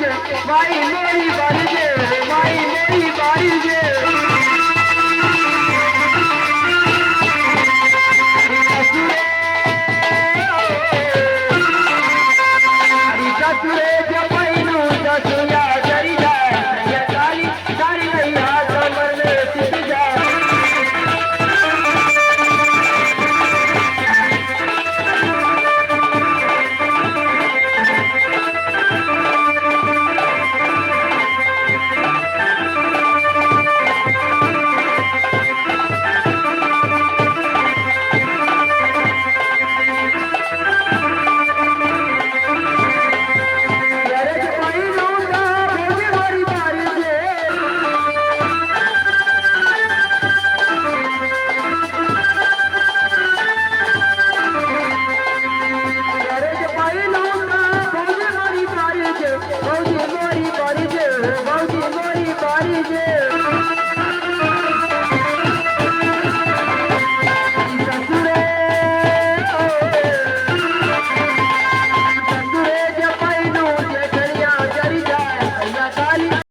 છે માઈ મોરી બારી છે માઈ મોરી બારી છે સસુરે જમાઈનું સસુયા જરી જાય તારી તારી નહીં હાથ મરને સીધી જાય